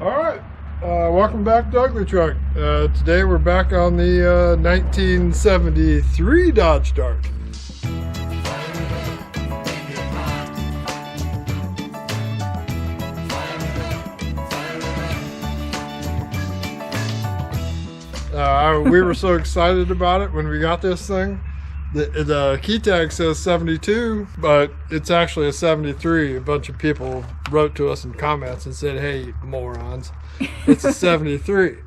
Alright, welcome back to Ugly Truck. Today we're back on the 1973 Dodge Dart. We were so excited about it when we got this thing. The key tag says 72, but it's actually a 73. A bunch of people wrote to us in comments and said, "Hey, morons, it's a 73."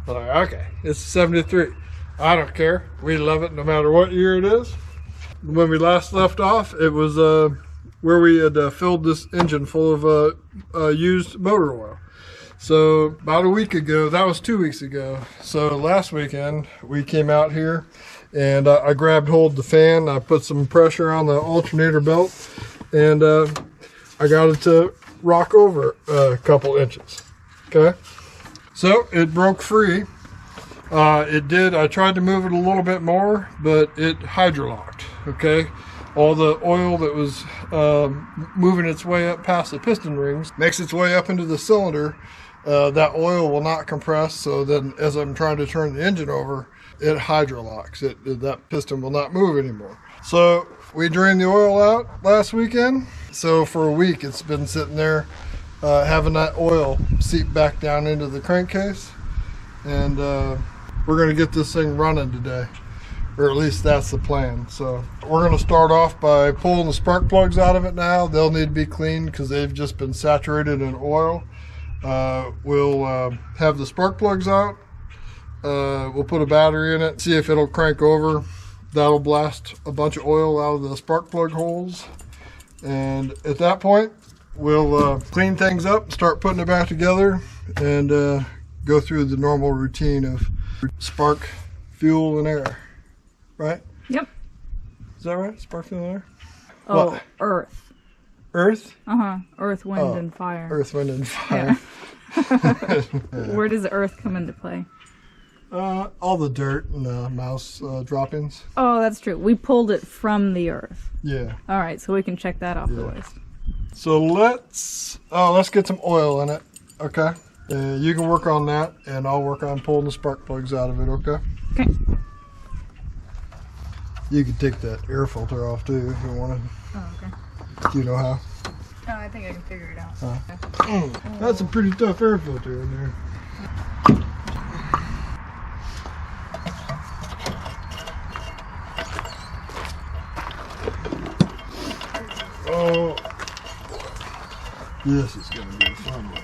I'm like, okay, it's a 73. I don't care. We love it no matter what year it is. When we last left off, it was where we had filled this engine full of used motor oil. So about a week ago, that was 2 weeks ago. So last weekend, we came out here and I grabbed hold of the fan. I put some pressure on the alternator belt and I got it to rock over a couple inches. Okay. So it broke free. It did. I tried to move it a little bit more, but it hydrolocked. Okay. All the oil that was moving its way up past the piston rings makes its way up into the cylinder. That oil will not compress, so then as I'm trying to turn the engine over, it hydrolocks. That piston will not move anymore. So we drained the oil out last weekend. So for a week it's been sitting there having that oil seep back down into the crankcase. And we're going to get this thing running today. Or at least that's the plan. So we're going to start off by pulling the spark plugs out of it now. They'll need to be cleaned because they've just been saturated in oil. We'll have the spark plugs out. We'll put a battery in it, see if it'll crank over. That'll blast a bunch of oil out of the spark plug holes. And at that point, we'll clean things up, start putting it back together, and go through the normal routine of spark, fuel, and air. Right? Yep. Is that right? Spark, fuel, and air? Oh, what? Earth. Earth? Uh-huh. Earth, wind, and fire. Earth, wind, and fire. Yeah. Where does the earth come into play? All the dirt and mouse droppings. Oh, that's true. We pulled it from the earth. Yeah. All right, so we can check that off the list. So let's get some oil in it. Okay. You can work on that, and I'll work on pulling the spark plugs out of it. Okay. Okay. You can take that air filter off too if you want to. Oh, okay. Do you know how? Oh, I think I can figure it out. That's a pretty tough air filter in there. Oh, this is going to be a fun one.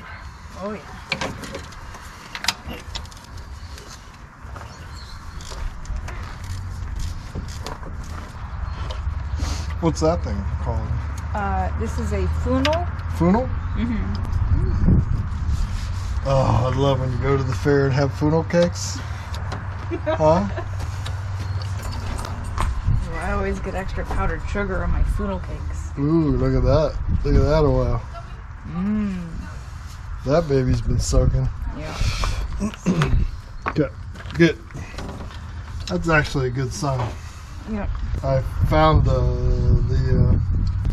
Oh, yeah. What's that thing called? This is a funnel. Funnel? Mm-hmm. Oh, I love when you go to the fair and have funnel cakes. Huh? Well, I always get extra powdered sugar on my funnel cakes. Ooh, look at that. Look at that oil. Mmm. That baby's been soaking. Yeah. Okay, good. That's actually a good sign. Yep. I found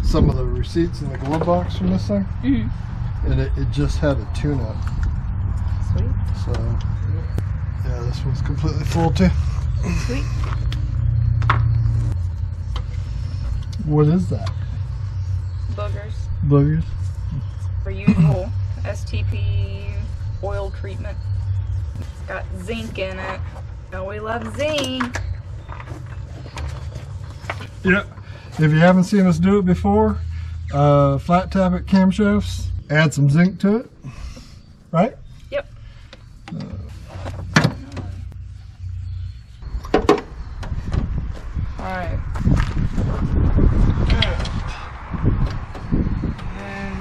some of the receipts in the glove box from this thing, and it just had a tune-up. Sweet. So, yeah, this one's completely full too. Sweet. What is that? Boogers. Boogers? For usual STP oil treatment. It's got zinc in it. Oh, we love zinc. Yeah. If you haven't seen us do it before, flat tappet camshafts, add some zinc to it, right? Yep. Alright. And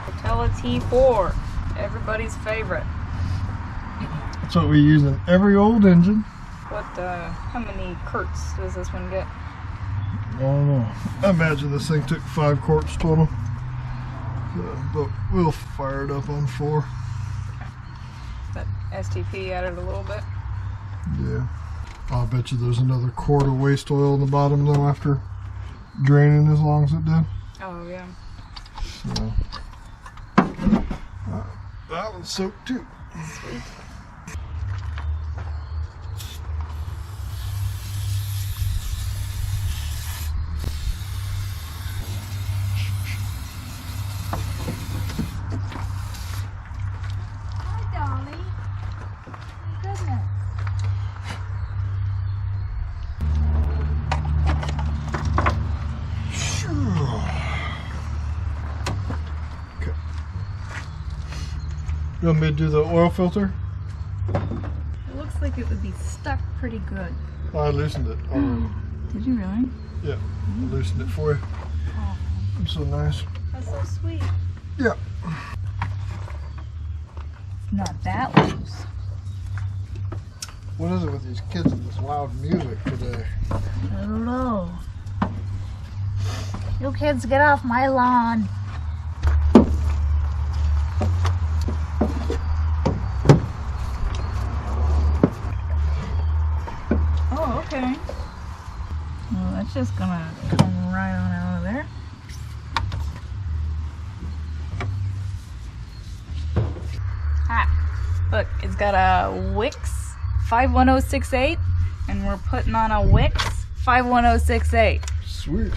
Patella T4, everybody's favorite. That's what we use in every old engine. What, how many quarts does this one get? I don't know. I imagine this thing took 5 quarts total. But we'll fire it up on 4. That STP added a little bit. Yeah. I'll bet you there's another quart of waste oil in the bottom though after draining as long as it did. Oh, yeah. So, That one's soaked too. Sweet. Hi, Dolly. Goodness. Okay. You want me to do the oil filter? It looks like it would be stuck pretty good. I loosened it already. Did you really? Yeah, I loosened it for you. Oh, I'm so nice. that's so sweet. Yeah. Not that loose. What is it with these kids and this loud music today? I don't know. You kids get off my lawn. Oh, okay. Well, that's just gonna come right on out of there. Ah, look, it's got a Wix 51068, and we're putting on a Wix 51068. Sweet.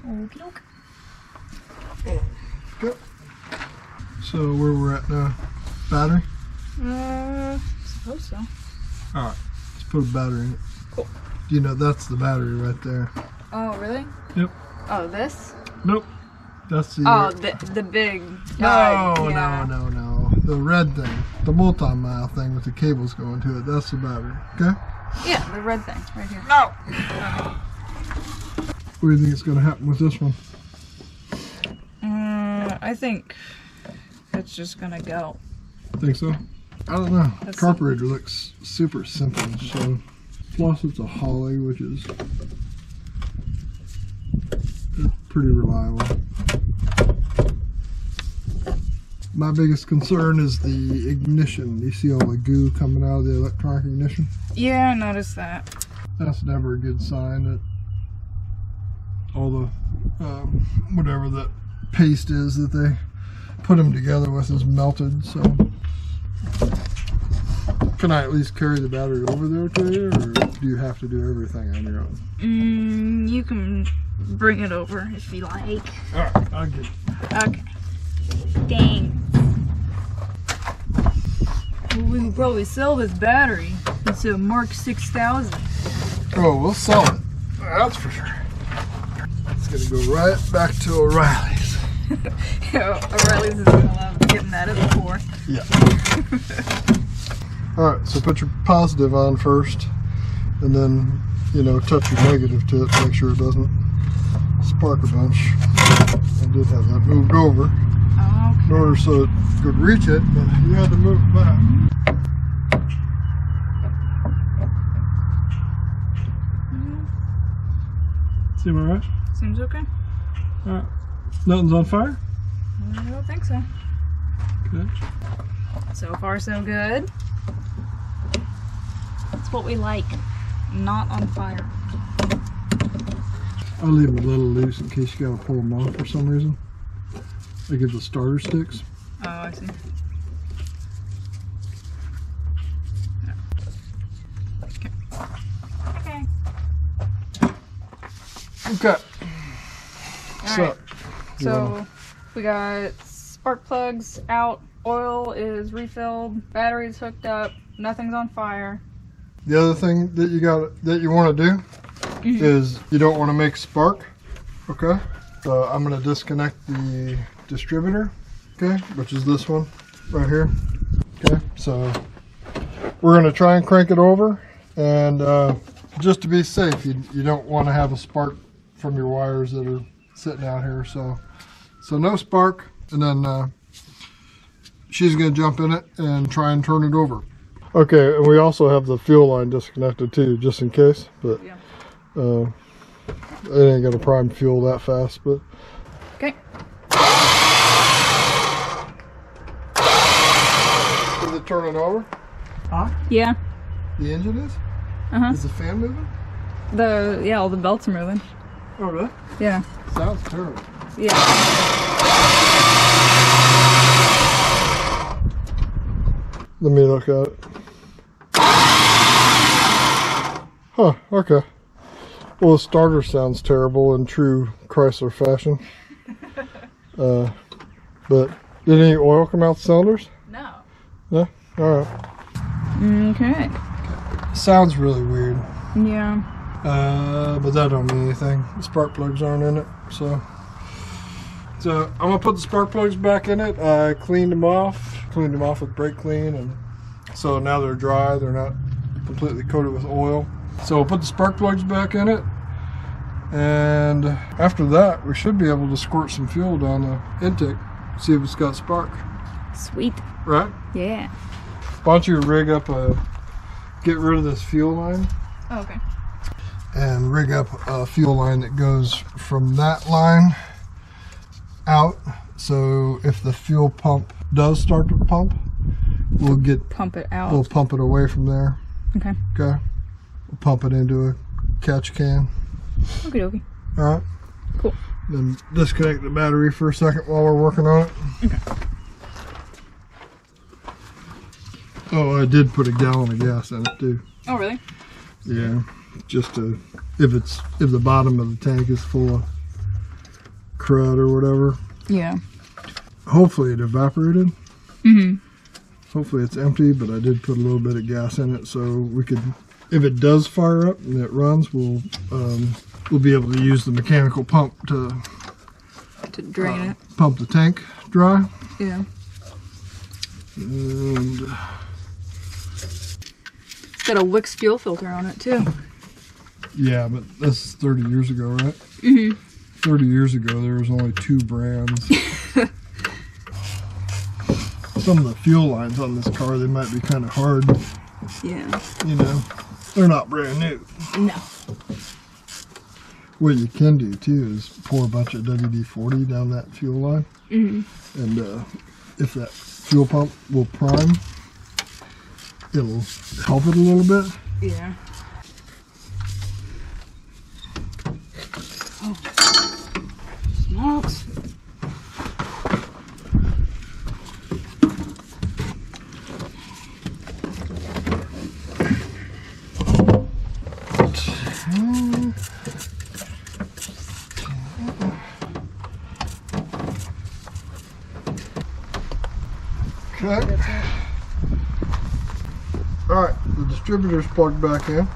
Okie doke. Good. So where we're at now? Battery? Suppose so. Alright, let's put a battery in it. Cool. You know, that's the battery right there. Oh, really? Yep. Oh, this? Nope. That's the... Oh, the big. No, yeah. no. The red thing. The multi-mile thing with the cables going to it. That's the battery. Okay? Yeah, the red thing right here. No! What do you think is going to happen with this one? I think it's just gonna go. Think so? I don't know. That's Carburetor looks super simple. So, plus it's a Holly, which is pretty reliable. My biggest concern is the ignition. You see all the goo coming out of the electronic ignition? Yeah, I noticed that. That's never a good sign that all the whatever that paste is that they put them together with is melted. So can I at least carry the battery over there to you, or do you have to do everything on your own? You can bring it over if you like. Alright, I'll get it. Okay. Dang. Well, we can probably sell this battery. It's a Mark 6000. Oh, we'll sell it. That's for sure. It's gonna go right back to O'Reilly's. O'Reilly's is gonna love getting that at the core. Yeah. Alright, so put your positive on first, and then, you know, touch your negative to it to make sure it doesn't spark a bunch. I did have that moved over Okay. in order so it could reach it, but you had to move it back. Seem alright? Seems okay. Alright. Nothing's on fire? I don't think so. Good. So far, so good. That's what we like. Not on fire. I'll leave them a little loose in case you gotta pull them off for some reason. I give the starter sticks. Oh, I see. Okay. Okay. Alright. So we got spark plugs out, oil is refilled, battery's hooked up, nothing's on fire. The other thing that you want to do is you don't want to make spark. Okay. So I'm going to disconnect the distributor. Okay, which is this one right here. Okay. So we're going to try and crank it over, and just to be safe, you don't want to have a spark from your wires that are sitting out here. So no spark, and then she's going to jump in it and try and turn it over. Okay, and we also have the fuel line disconnected too, just in case. But Yeah. it ain't gonna prime fuel that fast. But Okay. is it turning over? hot? Yeah. The engine is? Uh-huh. Is the fan moving? All the belts are moving. Oh, really? Yeah. Sounds terrible. Yeah. Let me look at it. Huh, okay. Well, the starter sounds terrible in true Chrysler fashion. But did any oil come out the cylinders? No. Yeah? Alright. Okay. Sounds really weird. Yeah. But that don't mean anything. The spark plugs aren't in it, so I'm gonna put the spark plugs back in it. I cleaned them off with brake clean, and so now they're dry. They're not completely coated with oil. So we'll put the spark plugs back in it, and after that, we should be able to squirt some fuel down the intake, see if it's got spark. Sweet. Right? Yeah. Why don't you rig up get rid of this fuel line? Oh, okay. And rig up a fuel line that goes from that line out, so if the fuel pump does start to pump, we'll pump it out. We'll pump it away from there. Okay. Okay. We'll pump it into a catch can. Okie dokie. All right. Cool. Then disconnect the battery for a second while we're working on it. Okay. Oh, I did put a gallon of gas in it too. Oh, really? Yeah. Just to, if the bottom of the tank is full of crud or whatever. Yeah. Hopefully it evaporated. Mm-hmm. Hopefully it's empty, but I did put a little bit of gas in it, so we could, if it does fire up and it runs, we'll be able to use the mechanical pump to drain it. Pump the tank dry. Yeah. And it's got a Wix fuel filter on it too. yeah, but this is 30 years ago, right? Mm-hmm. 30 years ago, there was only 2 brands. Some of the fuel lines on this car, they might be kind of hard. Yeah. You know, they're not brand new. No. What you can do too is pour a bunch of WD-40 down that fuel line. Mm-hmm. And if that fuel pump will prime, it'll help it a little bit. Yeah. Oh. Smokes. Okay. Alright, the distributor's plugged back in.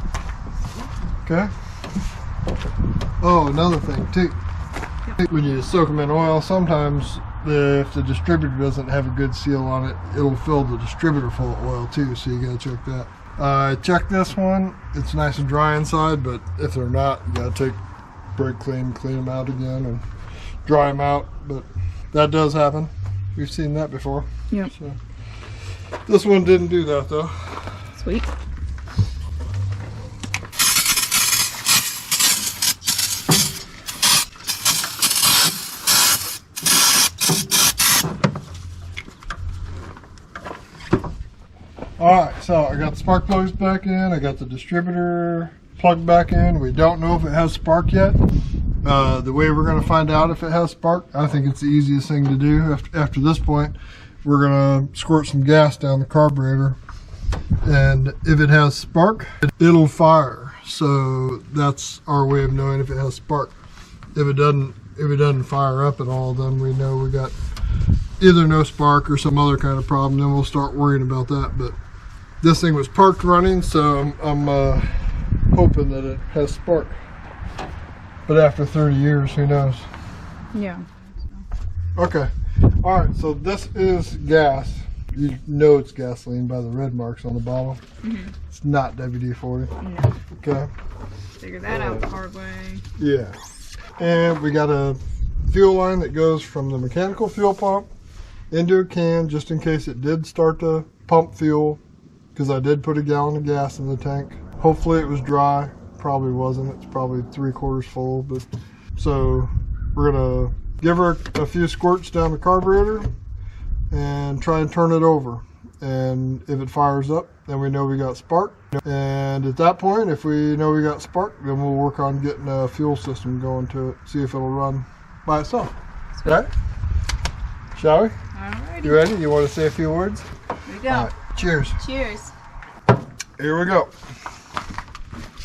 Okay. Oh, another thing too. When you soak them in oil, sometimes if the distributor doesn't have a good seal on it, it'll fill the distributor full of oil too, so you gotta check that. I checked this one. It's nice and dry inside, but if they're not, you gotta take brake clean them out again and dry them out, but that does happen. We've seen that before. Yep. So, this one didn't do that though. Sweet. Alright, so I got the spark plugs back in, I got the distributor plugged back in. We don't know if it has spark yet. The way we're going to find out if it has spark, I think it's the easiest thing to do. After this point, we're going to squirt some gas down the carburetor, and if it has spark, it'll fire. So that's our way of knowing if it has spark. If it doesn't fire up at all, then we know we got either no spark or some other kind of problem. Then we'll start worrying about that. But this thing was parked running, so I'm hoping that it has spark. But after 30 years, who knows? Yeah. Okay. All right. So this is gas. You know it's gasoline by the red marks on the bottle. Mm-hmm. It's not WD-40. No. Okay. Figure that out the hard way. Yeah. And we got a fuel line that goes from the mechanical fuel pump into a can, just in case it did start to pump fuel, because I did put a gallon of gas in the tank. Hopefully it was dry. Probably wasn't. It's probably 3/4 full. But so we're gonna give her a few squirts down the carburetor and try and turn it over. and if it fires up, then we know we got spark. And at that point, if we know we got spark, then we'll work on getting a fuel system going to it, see if it'll run by itself. Right? Shall we? Alrighty. You ready? You want to say a few words? Here we go. All right. Cheers. Cheers. Here we go.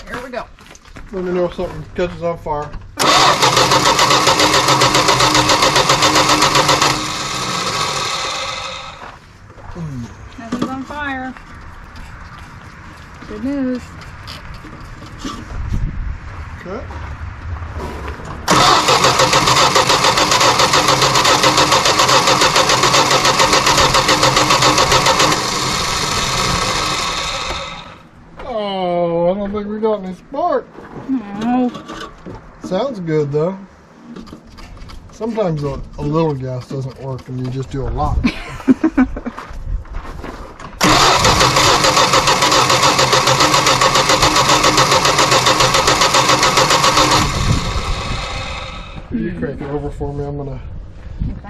Here we go. Let me know if something catches on fire. Nothing's on fire. Good news. Okay. Oh, I don't think we got any spark. Oh. Sounds good though. Sometimes a little gas doesn't work and you just do a lot. You crank it over for me. I'm gonna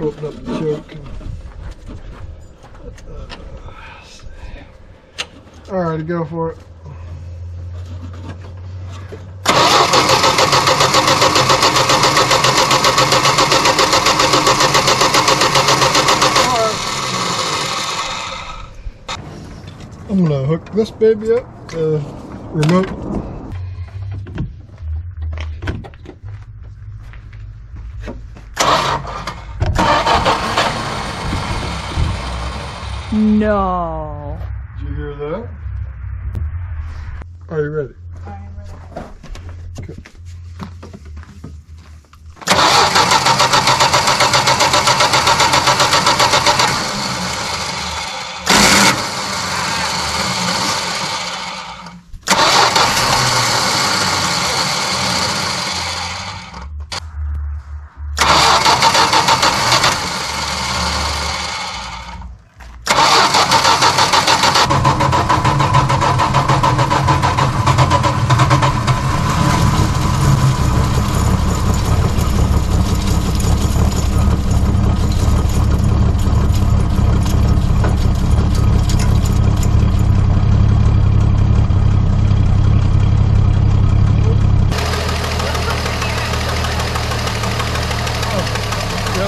open up the choke. Alrighty, go for it. I'm gonna hook this baby up, remote. No. Did you hear that? Are you ready? I'm ready. Okay.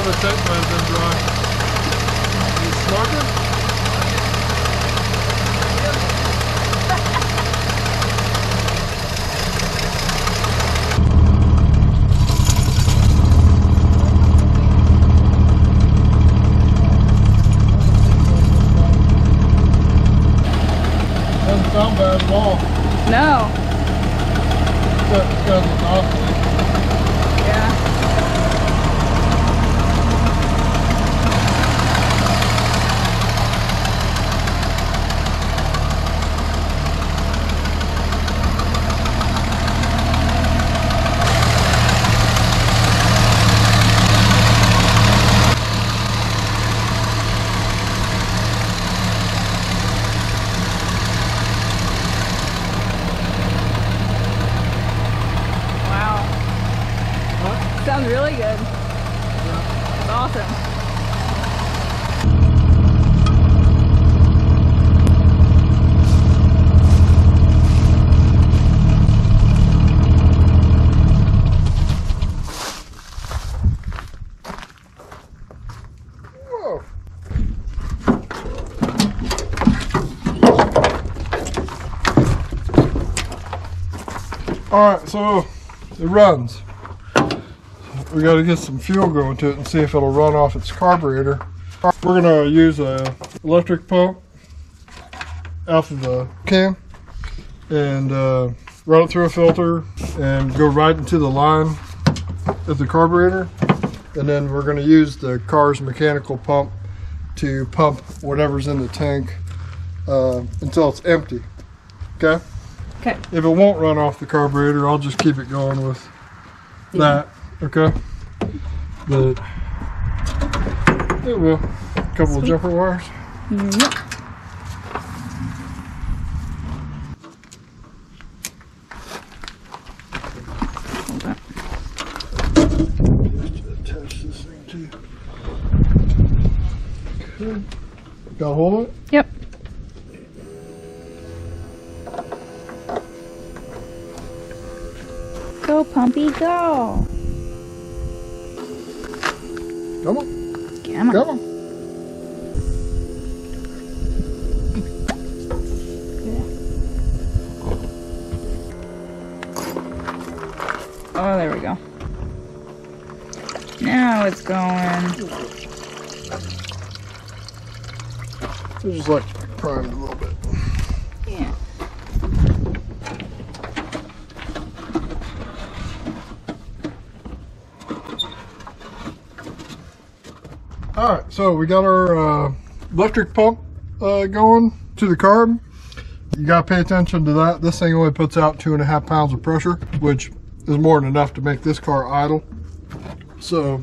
The tape might have been dry. You smoking? Doesn't sound bad at all. No. Because it's oscillating. Yeah. Sounds really good. That's awesome. Whoa. All right, so it runs. We got to get some fuel going to it and see if it'll run off its carburetor. We're going to use a electric pump out of the can and run it through a filter and go right into the line of the carburetor. And then we're going to use the car's mechanical pump to pump whatever's in the tank until it's empty. Okay? Okay. If it won't run off the carburetor, I'll just keep it going with that. Okay, but it will. A couple of jumper wires. Yep. Just attach this thing to. Okay. Got a hold of it? Yep. Go, Pumpy, go. Come on. Come on. Come on. Oh, there we go. Now it's going. So just like primed a little bit. Yeah. All right, so we got our electric pump going to the carb. You gotta pay attention to that. This thing only puts out 2.5 pounds of pressure, which is more than enough to make this car idle. So,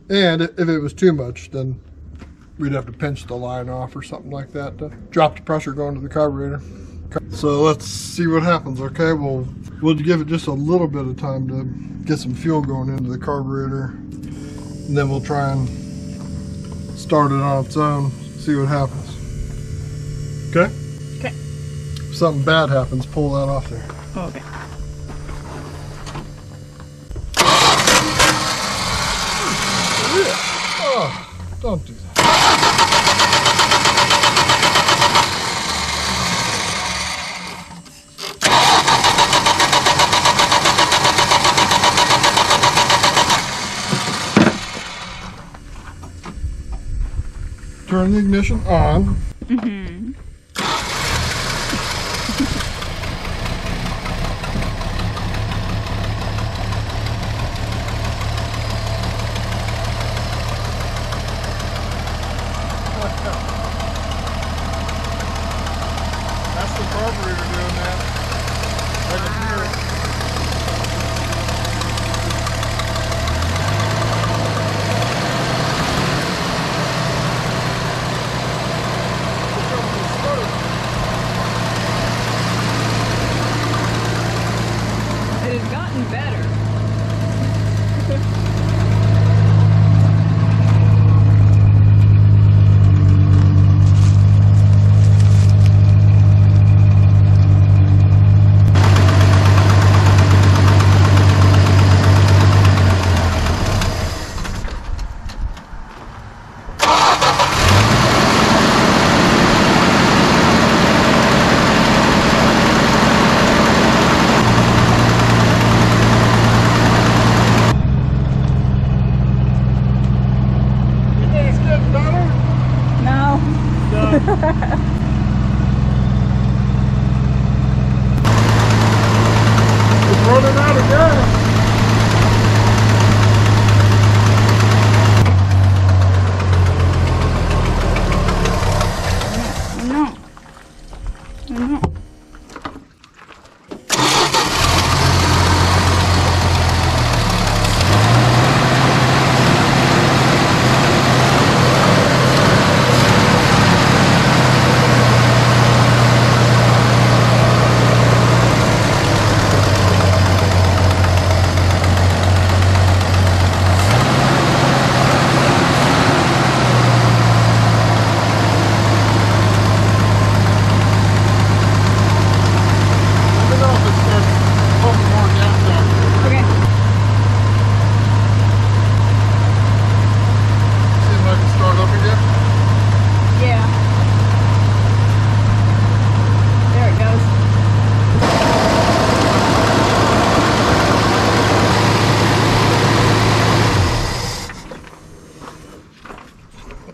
and if it was too much, then we'd have to pinch the line off or something like that to drop the pressure going to the carburetor. So let's see what happens, okay? We'll give it just a little bit of time to get some fuel going into the carburetor, and then we'll try and start it on its own, see what happens. Okay? Okay. If something bad happens, pull that off there. Okay. Oh, don't do that. Turn the ignition on. Mm-hmm. That's the carburetor doing that. I can hear it. It has gotten better. You think it's getting better? No. It's running out of gas. No. No. Let me know if it starts pumping more gas out. Okay. See if I can start up again. Yeah. There it goes.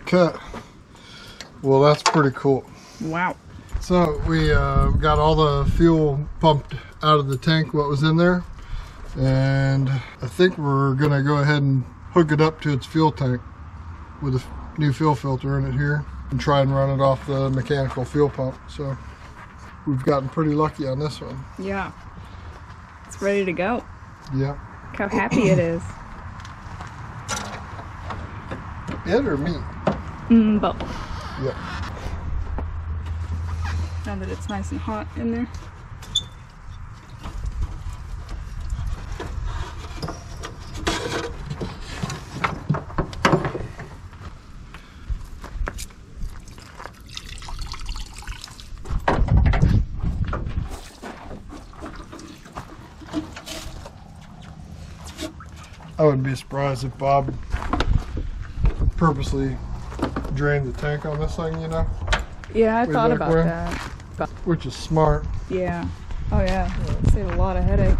Okay. Well, that's pretty cool. Wow. So we got all the fuel pumped out of the tank, what was in there, and I think we're gonna go ahead and hook it up to its fuel tank with a new fuel filter in it here and try and run it off the mechanical fuel pump. So we've gotten pretty lucky on this one. Yeah. It's ready to go. Yeah. Look how happy it is. It or me? Both. Yep. Now that it's nice and hot in there. I wouldn't be surprised if Bob purposely drained the tank on this thing, you know? Yeah, I Way thought back about when. that. Which is smart. Yeah. Oh yeah. Save a lot of headache.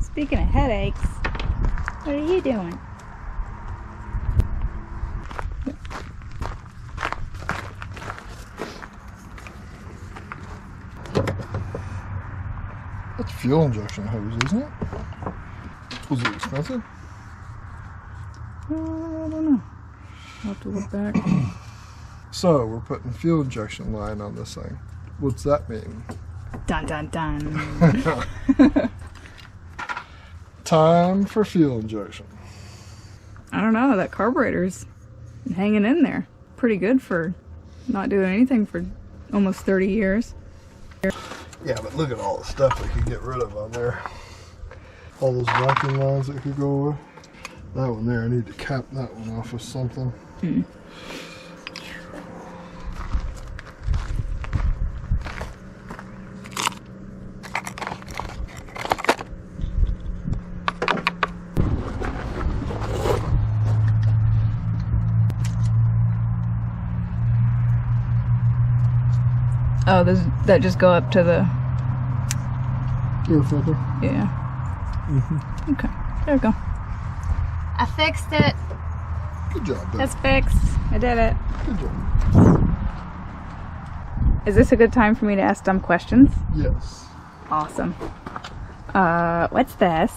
Speaking of headaches, what are you doing? That's fuel injection hose, isn't it? Was it expensive? I don't know. I'll have to look back. So, we're putting fuel injection line on this thing. What's that mean? Dun dun dun. Time for fuel injection. I don't know. That carburetor's hanging in there. Pretty good for not doing anything for almost 30 years. Yeah, but look at all the stuff we could get rid of on there. All those vacuum lines that could go away. That one there, I need to cap that one off with something. Oh, that just go up to the... Air filter. Yeah. Okay, there we go. I fixed it. Good job, Dad. It's fixed. I did it. Good job. Is this a good time for me to ask dumb questions? Yes. Awesome. What's this?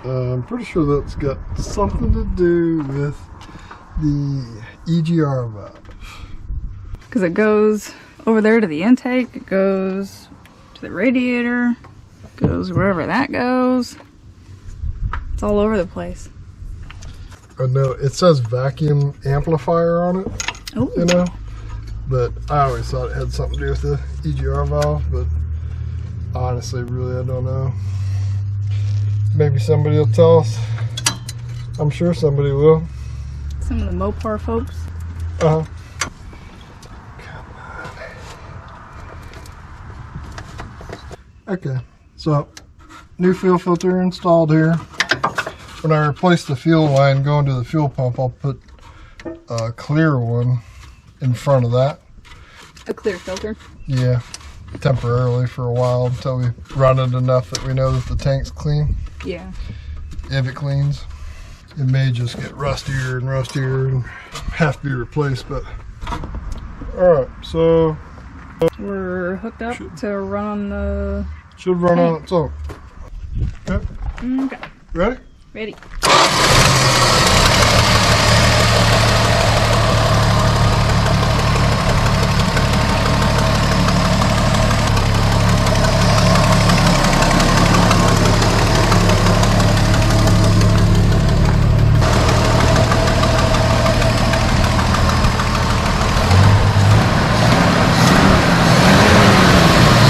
I'm pretty sure that's got something to do with the EGR valve. Because it goes over there to the intake, it goes to the radiator, goes wherever that goes. It's all over the place. I know it says vacuum amplifier on it, Oh, you know, but I always thought it had something to do with the EGR valve, but honestly, really, I don't know. Maybe somebody will tell us. I'm sure somebody will. some of the Mopar folks. Uh-huh. Okay, so new fuel filter installed here. When I replace the fuel line going to the fuel pump, I'll put a clear one in front of that. A clear filter. Yeah, temporarily for a while until we run it enough that we know that the tank's clean. Yeah. If it cleans, it may just get rustier and rustier and have to be replaced, but all right, so We're hooked up to run on the... should run on its own. Okay, Okay. ready? Ready.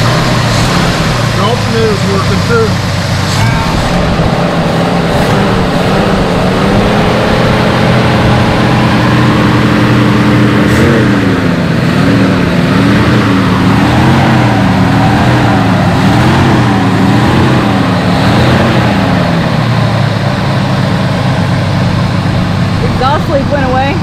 The alternator's working too. Exhaust leak went away.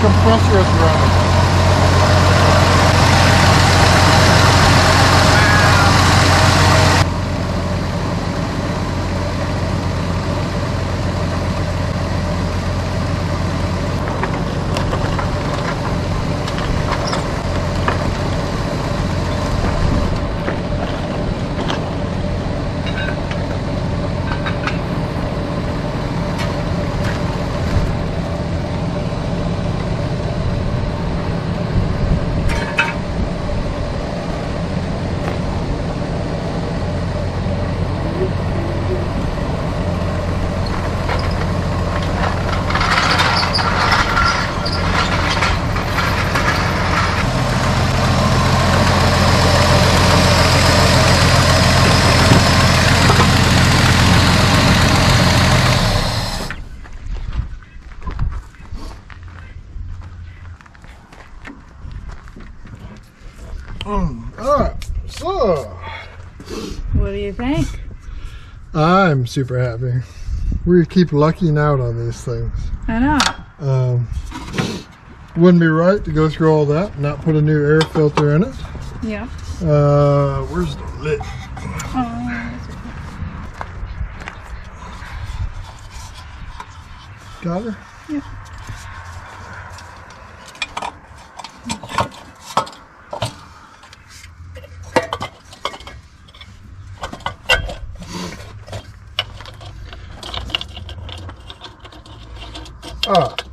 compressor is running. Alright, so What do you think? I'm super happy. We keep lucking out on these things. I know. Wouldn't be right to go through all that and not put a new air filter in it. Yeah. Where's the lid? Got her? Yeah.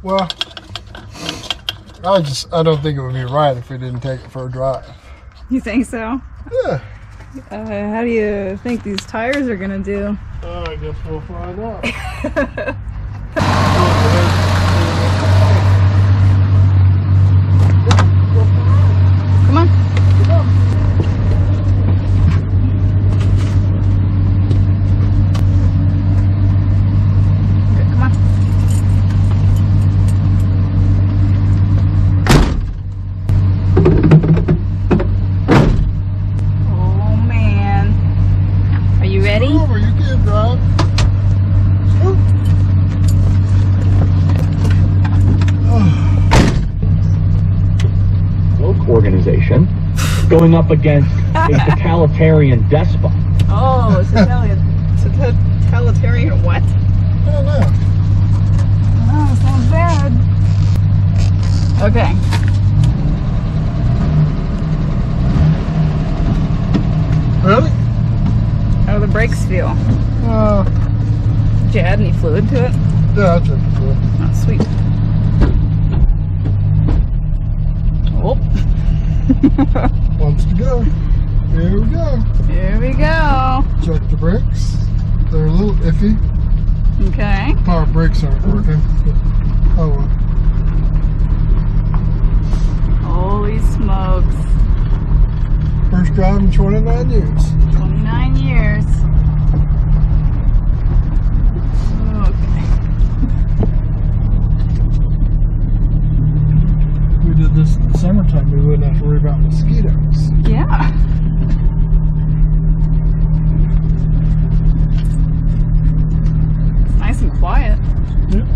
Well, I don't think it would be right if we didn't take it for a drive. You think so? Yeah. How do you think these tires are gonna do? I guess we'll find out. Come on. Okay, come on. Oh man. Are you ready? Over, you can't drive. Organization going up against a totalitarian despot. Oh, totalitarian what? I don't know. Oh, sounds bad. Okay. Really? How do the brakes feel? Did you add any fluid to it? Yeah, I took it for. Oh, sweet. Oh. Wants to go. Here we go. Here we go. Check the brakes. They're a little iffy. Okay. Power brakes aren't working. Oh well. Holy smokes. First drive in 29 years. 29 years. Okay. If we did this in the summertime, we wouldn't have to worry about mosquitoes. Yeah. It's nice and quiet. Yep.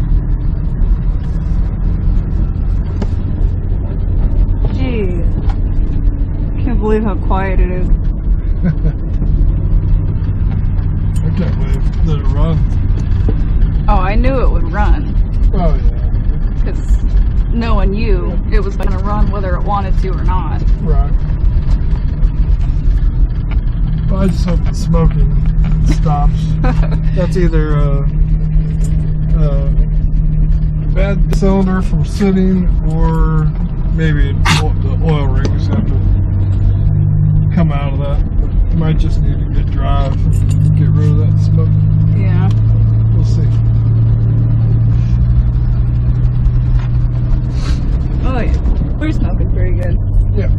Jeez. Can't believe how quiet it is. I can't believe that it run. Oh, I knew it would run. Oh yeah. Because knowing you, it was going to run whether it wanted to or not. Right. Well, I just hope the smoking stops. That's either a bad cylinder from sitting, or maybe the oil rings have to come out of that. Might just need a good drive to get rid of that smoke. Yeah. We'll see. Oh yeah. We're smoking pretty good. Yeah.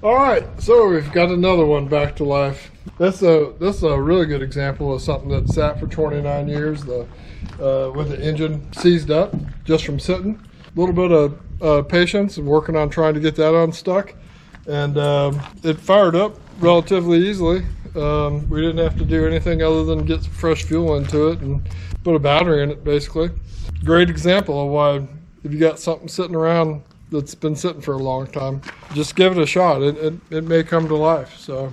All right, so we've got another one back to life. This is a really good example of something that sat for 29 years, with the engine seized up just from sitting. A little bit of patience and working on trying to get that unstuck, and it fired up relatively easily. We didn't have to do anything other than get some fresh fuel into it and put a battery in it, basically. Great example of why, if you got something sitting around that's been sitting for a long time, just give it a shot. It may come to life. So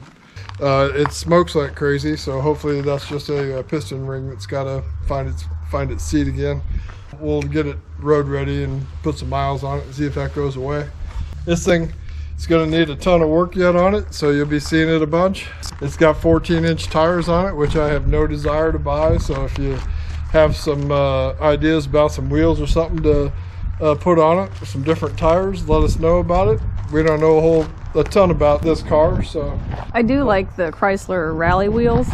it smokes like crazy, so hopefully that's just a piston ring that's got to find its seat again. We'll get it road ready and put some miles on it and see if that goes away. This thing is going to need a ton of work yet on it, so you'll be seeing it a bunch. It's got 14-inch tires on it, which I have no desire to buy, so if you have some ideas about some wheels or something to put on it, some different tires, let us know about it. We don't know a ton about this car, so. I do like the Chrysler rally wheels.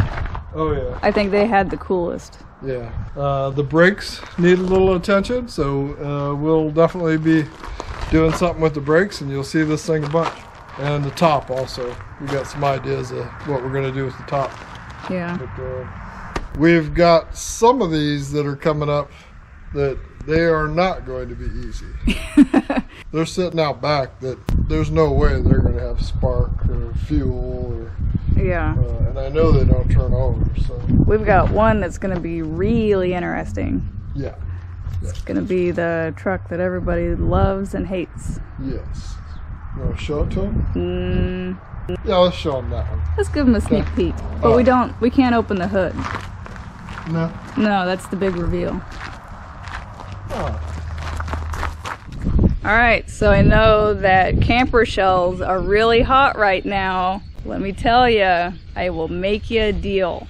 Oh yeah. I think they had the coolest. Yeah. The brakes need a little attention, so we'll definitely be doing something with the brakes, and you'll see this thing a bunch. And the top also. We got some ideas of what we're going to do with the top. Yeah. But, we've got some of these that are coming up that they are not going to be easy. They're sitting out back that there's no way they're going to have spark or fuel or. Yeah. And I know they don't turn over, so. We've got one that's going to be really interesting. Yeah. It's going to be the truck that everybody loves and hates. Yes. You want to show it to them? Yeah, let's show them that one. Let's give them a sneak peek. But we can't open the hood. No. No, that's the big reveal. Oh. All right, so I know that camper shells are really hot right now. Let me tell you, I will make you a deal.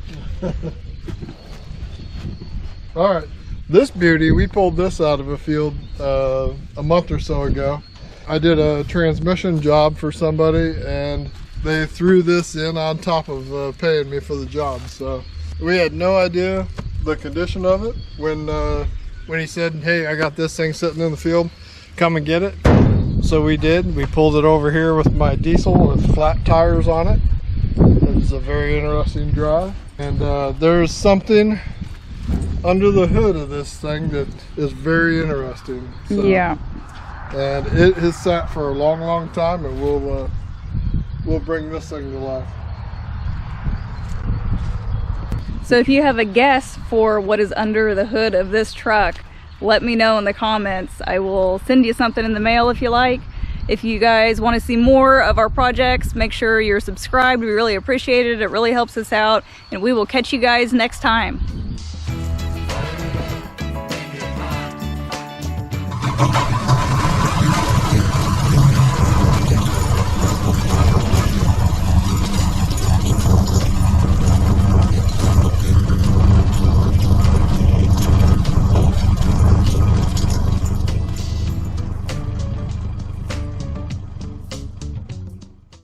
All right, this beauty, we pulled this out of a field a month or so ago. I did a transmission job for somebody, and they threw this in on top of paying me for the job. So we had no idea the condition of it when he said, "Hey, I got this thing sitting in the field, come and get it." So we did. We pulled it over here with my diesel with flat tires on it. It was a very interesting drive. And there's something under the hood of this thing that is very interesting. So, yeah. And it has sat for a long, long time, and we'll bring this thing to life. So if you have a guess for what is under the hood of this truck, let me know in the comments. I will send you something in the mail if you like. If you guys want to see more of our projects, make sure you're subscribed. We really appreciate it. It really helps us out, and we will catch you guys next time.